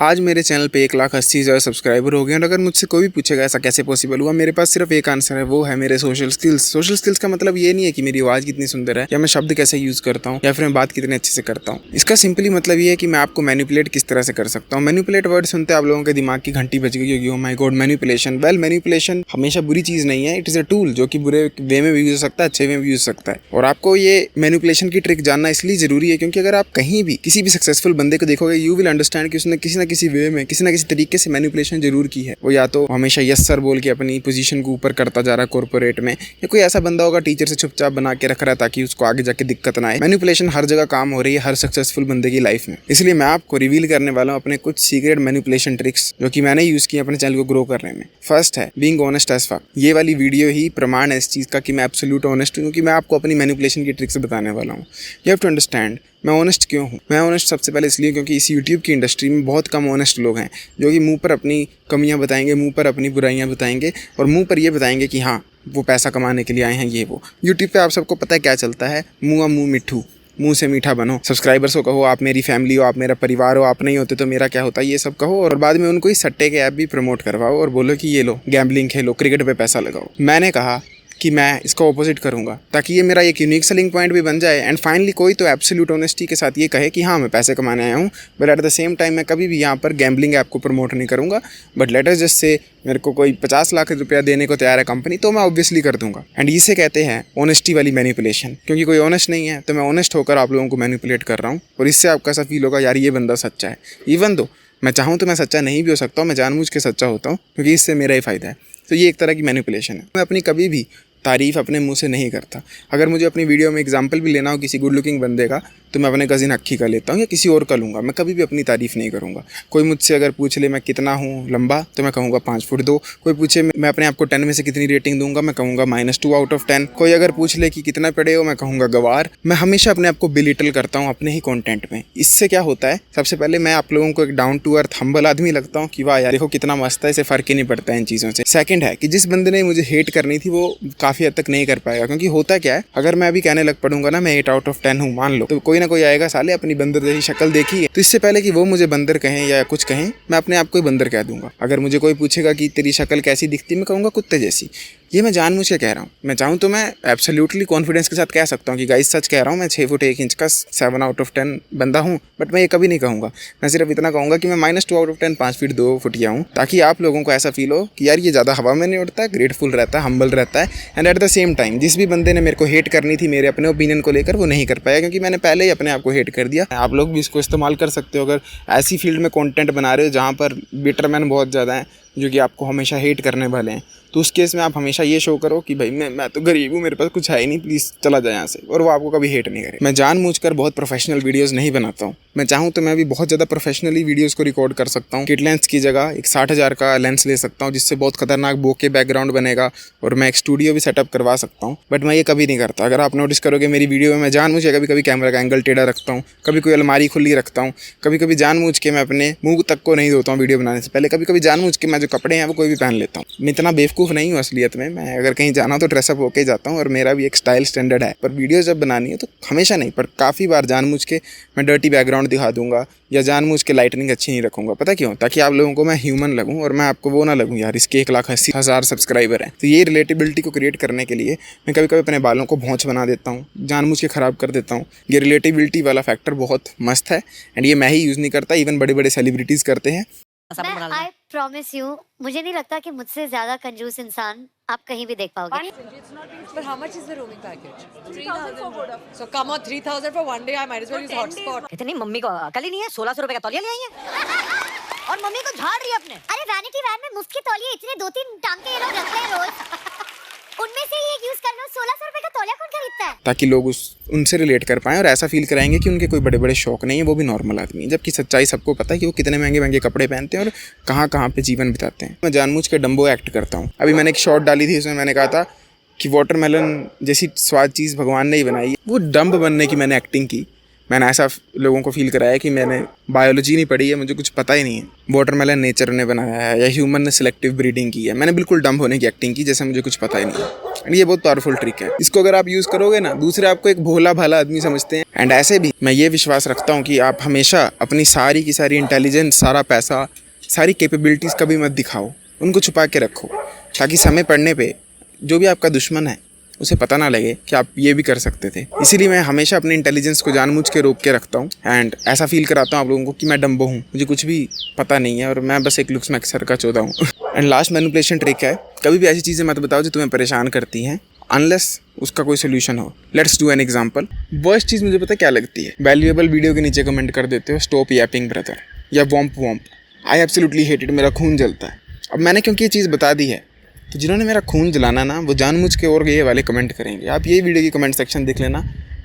आज मेरे चैनल पे 1,80,000 सब्सक्राइबर हो गए और अगर मुझसे कोई भी पूछेगा ऐसा कैसे पॉसिबल हुआ, मेरे पास सिर्फ एक आंसर है, वो है मेरे सोशल स्किल्स। सोशल स्किल्स का मतलब ये नहीं है कि मेरी आवाज़ कितनी सुंदर है या मैं शब्द कैसे यूज़ करता हूँ या फिर मैं बात कितने अच्छे से करता हूँ। इसका सिंपली मतलब ये है कि मैं आपको मैनिपुलेट किस तरह से कर सकता हूँ। मैनिपुलेट वर्ड सुनते आप लोगों के दिमाग की घंटी बज गई होगी, oh my God manipulation. Well, manipulation हमेशा बुरी चीज़ नहीं है, इट इज़ अ टूल जो कि बुरे वे में भी यूज़ हो सकता है, अच्छे वे में भी यूज़ हो सकता है। और आपको ये मैनिपुलेशन की ट्रिक जानना इसलिए ज़रूरी है क्योंकि अगर आप कहीं भी किसी भी सक्सेसफुल बंदे को देखोगे, यू विल अंडरस्टैंड कि उसने किसी ना किसी वे में किसी ना किसी तरीके से मैनिपुलेशन जरूर की है। वो या तो हमेशा यस सर बोल के अपनी पोजीशन को ऊपर करता जा रहा है कॉर्पोरेट में, या कोई ऐसा बंदा होगा टीचर से चुपचाप बना के रख रहा है ताकि उसको आगे जाके दिक्कत ना आए। मैनिपुलेशन हर जगह काम हो रही है हर सक्सेसफुल बंदे की लाइफ में। इसलिए मैं आपको रिवील करने वाला हूँ अपने कुछ सीक्रेट मैनिपुलेशन ट्रिक्स जो कि मैंने यूज किए अपने चैनल को ग्रो करने में। फर्स्ट है बीइंग ऑनेस्ट एज फक। ये वाली वीडियो ही प्रमाण है इस चीज़ का कि मैं एब्सोल्यूट ऑनेस्ट हूँ, क्योंकि मैं आपको अपनी मैनिपुलेशन की ट्रिक्स बताने वाला हूँ। यू हैव टू अंडरस्टैंड मैं ऑनेस्ट क्यों हूँ। मैं ऑनेस्ट सबसे पहले इसलिए क्योंकि इस यूट्यूब की इंडस्ट्री में बहुत कम ऑनेस्ट लोग हैं जो कि मुंह पर अपनी कमियां बताएंगे, मुंह पर अपनी बुराइयां बताएंगे और मुंह पर ये बताएंगे कि हाँ वो पैसा कमाने के लिए आए हैं। ये वो यूट्यूब पे आप सबको पता है क्या चलता है, मुँह मिट्ठू, मुंह से मीठा बनो। सब्सक्राइबर्स को कहो आप मेरी फैमिली हो, आप मेरा परिवार हो, आप नहीं होते तो मेरा क्या होता, ये सब कहो और बाद में उनको इस सट्टे के ऐप भी प्रमोट करवाओ और बोलो कि ये लो गैम्बलिंग खेलो, क्रिकेट पे पैसा लगाओ। मैंने कहा कि मैं इसका ऑपोजिट करूंगा ताकि ये मेरा एक यूनिक सेलिंग पॉइंट भी बन जाए एंड फाइनली कोई तो एब्सोल्यूट ऑनेस्टी के साथ ये कहे कि हाँ मैं पैसे कमाने आया हूँ, but at the same time मैं कभी भी यहाँ पर गैम्बलिंग ऐप को प्रमोट नहीं करूँगा। But let us just say मेरे को कोई 50 लाख रुपया देने को तैयार है कंपनी, तो मैं ऑब्वियसली कर दूंगा। एंड इसे कहते हैं ऑनेस्टी वाली मैनिपुलेशन, क्योंकि कोई ऑनेस्ट नहीं है तो मैं ऑनेस्ट होकर आप लोगों को मैनिपुलेट कर रहा हूँ और इससे आपका ऐसा फील होगा यार ये बंदा सच्चा है। इवन दो मैं चाहूँ तो मैं सच्चा नहीं भी हो सकता हूँ, मैं जानबूझ के सच्चा होता हूँ क्योंकि इससे मेरा ही फ़ायदा है। तो ये एक तरह की मैनिपुलेशन है। मैं अपनी कभी भी तारीफ़ अपने मुंह से नहीं करता। अगर मुझे अपनी वीडियो में एग्जांपल भी लेना हो किसी गुड लुकिंग बंदे का तो मैं अपने कज़िन अक्की का लेता हूँ या किसी और का लूँगा। मैं कभी भी अपनी तारीफ़ नहीं करूँगा। कोई मुझसे अगर पूछ ले मैं कितना हूँ लंबा तो मैं कहूँगा 5 फुट 2। कोई पूछे मैं अपने आप को 10 में से कितनी रेटिंग दूंगा, मैं कहूँगा -2 आउट ऑफ 10। कोई अगर पूछ ले कि कितना पढ़े हो, मैं कहूँगा गवार। मैं हमेशा अपने आप को बिलिटल करता हूँ अपने ही कॉन्टेंट में। इससे क्या होता है, सबसे पहले मैं आप लोगों को एक डाउन टू अर्थ हम्बल आदमी लगता हूँ कि वाह यार देखो कितना मस्त है, इसे फ़र्क ही नहीं पड़ता है इन चीज़ों से। सेकंड है कि जिस बंदे ने मुझे हेट करनी थी वो काफ़ी हद तक नहीं कर पाएगा, क्योंकि होता क्या है अगर मैं अभी कहने लग पड़ूंगा ना मैं 8 आउट ऑफ 10 हूँ मान लो, तो कोई ना कोई आएगा साले अपनी बंदर जैसी शक्ल देखी है, तो इससे पहले कि वो मुझे बंदर कहें या कुछ कहें मैं अपने आप को ही बंदर कह दूंगा। अगर मुझे कोई पूछेगा कि तेरी शक्ल कैसी दिखती, मैं कहूँगा कुत्ते जैसी। ये मैं जानबूझ के कह रहा हूँ। मैं चाहूँ तो मैं एब्सोल्युटली कॉन्फिडेंस के साथ कह सकता हूँ कि गाइस सच कह रहा हूँ, मैं 6 फुट 1 इंच का 7 आउट ऑफ 10 बंदा हूँ, बट मैं ये कभी नहीं कहूँगा। मैं सिर्फ इतना कहूँगा कि मैं -2 आउट ऑफ 10 5 फीट 2 फुटिया हूँ, ताकि आप लोगों को ऐसा फील हो कि यार ये ज़्यादा हवा में नहीं उड़ता है, ग्रेटफुल रहता है, हम्बल रहता है। And at the same time जिस भी बंदे ने मेरे को हेट करनी थी मेरे अपने ओपिनियन को लेकर, वो नहीं कर पाया क्योंकि मैंने पहले ही अपने आप को हेट कर दिया। आप लोग भी इसको इस्तेमाल कर सकते हो अगर ऐसी फील्ड में कॉन्टेंट बना रहे हो जहाँ पर बिटरमैन बहुत ज़्यादा हैं जो कि आपको हमेशा हेट करने वाले हैं। तो उस केस में आप हमेशा ये शो करो कि भाई मैं तो गरीब हूँ, मेरे पास कुछ है ही नहीं, प्लीज़ चला जाए यहाँ से, और वो आपको कभी हेट नहीं करे। मैं जानबूझकर बहुत प्रोफेशनल वीडियोस नहीं बनाता हूँ। मैं चाहूँ तो मैं भी बहुत ज़्यादा प्रोफेशनली वीडियोस को रिकॉर्ड कर सकता हूँ। किट लेंस की जगह एक 60,000 का लेंस ले सकता हूँ जिससे बहुत खतरनाक बोके बैकग्राउंड बनेगा और मैं एक स्टूडियो भी सेटअप करवा सकता हूँ, बट मैं ये कभी नहीं करता। अगर आप नोटिस करोगे मेरी वीडियो में मैं जानबूझ के कभी कैमरा का एंगल टेढ़ा रखता हूँ, कभी कोई अलमारी खुली रखता हूँ, कभी जानबूझ के मैं अपने मुँह तक को नहीं धोता हूँ वीडियो बनाने से पहले, कभी जानबूझ के मैं जो कपड़े हैं वो कोई भी पहन लेता हूँ। मैं इतना बेवकूफ़ नहीं हूँ असलियत में। मैं अगर कहीं जाना तो ड्रेसअप होके जाता हूँ और मेरा भी एक स्टाइल स्टैंडर्ड है, पर वीडियो जब बनानी है तो हमेशा नहीं, पर काफ़ी बार जानबूझ के मैं डर्टी बैकग्राउंड दिखा दूंगा या जानबूझ के लाइटनिंग अच्छी नहीं रखूंगा। पता क्यों? ताकि आप लोगों को मैं ह्यूमन लगूं और मैं आपको वो ना लगूं यार इसके 1,80,000 सब्सक्राइबर हैं। तो ये रिलेटेबिलिटी को क्रिएट करने के लिए मैं कभी कभी अपने बालों को भौंच बना देता हूँ, जानबूझ के ख़राब कर देता हूँ। ये रिलेटेबिलिटी वाला फैक्टर बहुत मस्त है एंड ये मैं ही यूज़ नहीं करता, इवन बड़े बड़े सेलिब्रिटीज़ करते हैं। आई प्रॉमिस यू, मुझे नहीं लगता कि मुझसे ज्यादा कंजूस इंसान आप कहीं भी देख पाओगे। But how much is the roaming package? 3,000 for Vodafone. So come on, 3,000 for one day. I might as well use hotspot. इतनी मम्मी को अकल ही नहीं है, 1,600 रुपए का तौलिया ले आई है और मम्मी को झाड़ रही है अपने। अरे वैनिटी वैन में मुफ्त के तौलिए इतने 2-3 टांके ये लोग रखते हैं रोज, उनमें से ही एक यूज कर लो। 1,600 रुपए का तौलिया कौन खरीदता है? ताकि लोग उनसे रिलेट कर पाएँ और ऐसा फील कराएंगे कि उनके कोई बड़े बड़े शौक नहीं है, वो भी नॉर्मल आदमी है। जबकि सच्चाई सबको पता है कि वो कितने महंगे महंगे कपड़े पहनते हैं और कहाँ पे जीवन बिताते हैं। मैं जानबूझ के डम्बो एक्ट करता हूँ। अभी मैंने एक शॉर्ट डाली थी, उसमें मैंने कहा था कि वाटरमेलन जैसी स्वाद चीज़ भगवान ने ही बनाई है। वो डम्ब बनने की मैंने एक्टिंग की। मैंने ऐसा लोगों को फील कराया कि मैंने बायोलॉजी नहीं पढ़ी है, मुझे कुछ पता ही नहीं है, वाटरमेलन नेचर ने बनाया है या ह्यूमन ने सिलेक्टिव ब्रीडिंग की है। मैंने बिल्कुल डम्ब होने की एक्टिंग की जैसे मुझे कुछ पता ही नहीं है। एंड ये बहुत पावरफुल ट्रिक है। इसको अगर आप यूज़ करोगे ना, दूसरे आपको एक भोला भाला आदमी समझते हैं। एंड ऐसे भी मैं ये विश्वास रखता हूँ कि आप हमेशा अपनी सारी की सारी इंटेलिजेंस, सारा पैसा, सारी कैपेबिलिटीज़ कभी मत दिखाओ, उनको छुपा के रखो, ताकि समय पड़ने पे जो भी आपका दुश्मन है उसे पता ना लगे कि आप ये भी कर सकते थे। इसीलिए मैं हमेशा अपने इंटेलिजेंस को जानबूझ के रोक के रखता हूँ एंड ऐसा फील कराता हूँ आप लोगों को कि मैं डम्बो हूँ, मुझे कुछ भी पता नहीं है और मैं बस एक लुक्स मैक्सर का चौधा हूँ। एंड लास्ट मैनिपुलेशन ट्रिक है, कभी भी ऐसी चीज़ें मत बताओ जो तुम्हें परेशान करती हैं अनलेस उसका कोई सोल्यूशन हो। Let's do an example. Worst चीज़ मुझे पता क्या लगती है, वैल्यूएबल वीडियो के नीचे कमेंट कर देते हो स्टॉप यापिंग ब्रदर या वॉम्प वॉम्प। आई एब्सोल्युटली हेट इट, मेरा खून जलता है। अब मैंने क्योंकि ये चीज़ बता दी है तो जिन्होंने मेरा खून जलाना ना, वो जानबूझ के और ये वाले कमेंट करेंगे। आप ये वीडियो की कमेंट सेक्शन देख लेना,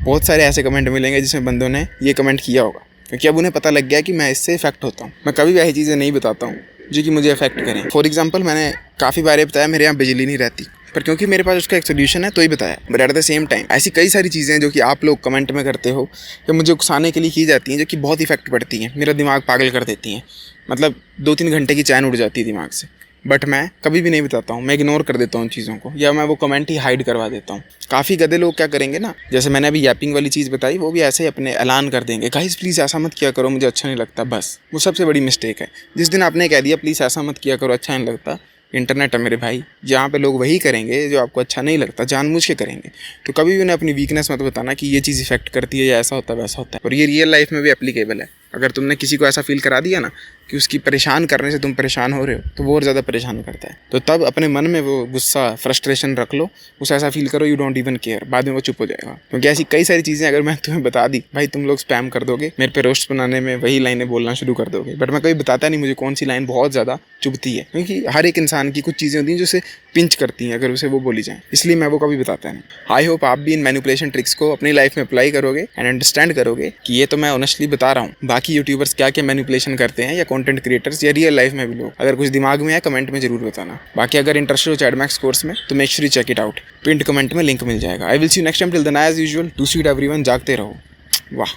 बहुत सारे ऐसे कमेंट मिलेंगे जिसमें बंदों ने ये कमेंट किया होगा, क्योंकि अब उन्हें पता लग गया कि मैं इससे इफेक्ट होता हूँ। मैं कभी भी ऐसी चीज़ें नहीं बताता हूँ जो कि मुझे इफेक्ट करें। फॉर एग्जाम्पल, मैंने काफ़ी बार ये बताया मेरे यहाँ बिजली नहीं रहती, पर क्योंकि मेरे पास उसका एक सोल्यूशन है तो ही बताया। But at the same time ऐसी कई सारी चीज़ें हैं जो कि आप लोग कमेंट में करते हो या मुझे उकसाने के लिए की जाती हैं, जो कि बहुत इफेक्ट पड़ती हैं, मेरा दिमाग पागल कर देती हैं। मतलब 2-3 घंटे की चैन उड़ जाती है दिमाग से। बट मैं कभी भी नहीं बताता हूँ, मैं इग्नोर कर देता हूँ चीज़ों को, या मैं वो कमेंट ही हाइड करवा देता हूँ। काफ़ी गधे लोग क्या करेंगे ना, जैसे मैंने अभी यैपिंग वाली चीज़ बताई, वो भी ऐसे ही अपने ऐलान कर देंगे, गाइस प्लीज़ ऐसा मत किया करो, मुझे अच्छा नहीं लगता। बस वो सबसे बड़ी मिस्टेक है। जिस दिन आपने कह दिया प्लीज़ ऐसा मत किया करो, अच्छा नहीं लगता, इंटरनेट है मेरे भाई, जहाँ पे लोग वही करेंगे जो आपको अच्छा नहीं लगता, जानबूझ के करेंगे। तो कभी भी उन्हें अपनी वीकनेस मत बताना कि ये चीज़ इफेक्ट करती है या ऐसा होता है वैसा होता है। और ये रियल लाइफ में भी एप्लीकेबल है। अगर तुमने किसी को ऐसा फील करा दिया ना कि उसकी परेशान करने से तुम परेशान हो रहे हो, तो वो और ज़्यादा परेशान करता है। तो तब अपने मन में वो गुस्सा, फ्रस्ट्रेशन रख लो, उसे ऐसा फील करो यू डोंट इवन केयर, बाद में वो चुप हो जाएगा। क्योंकि ऐसी कई सारी चीज़ें अगर मैं तुम्हें बता दी, भाई तुम लोग स्पैम कर दोगे, मेरे पे रोस्ट बनाने में वही लाइनें बोलना शुरू कर दोगे। बट मैं कभी बताता नहीं मुझे कौन सी लाइन बहुत ज़्यादा चुभती है, क्योंकि हर एक इंसान की कुछ चीज़ें होती हैं जो उसे पिंच करती हैं अगर उसे वो बोली जाए, इसलिए मैं वो कभी बताता नहीं। आई होप आप भी इन मैनिपुलेशन ट्रिक्स को अपनी लाइफ में अप्लाई करोगे एंड अंडरस्टैंड करोगे कि ये तो मैं ऑनेस्टली बता रहा हूँ, बाकी यूट्यूबर्स क्या क्या मैनिपुलेशन करते हैं, या कंटेंट क्रिएटर्स, या रियल लाइफ में भी लोग। अगर कुछ दिमाग में है कमेंट में जरूर बताना। बाकी अगर इंटरेस्टेड हो चैटमैक्स कोर्स में तो make sure check it out, pinned comment में लिंक मिल जाएगा। I will see you next time, till then as usual, too sweet everyone, जागते रहो। वाह।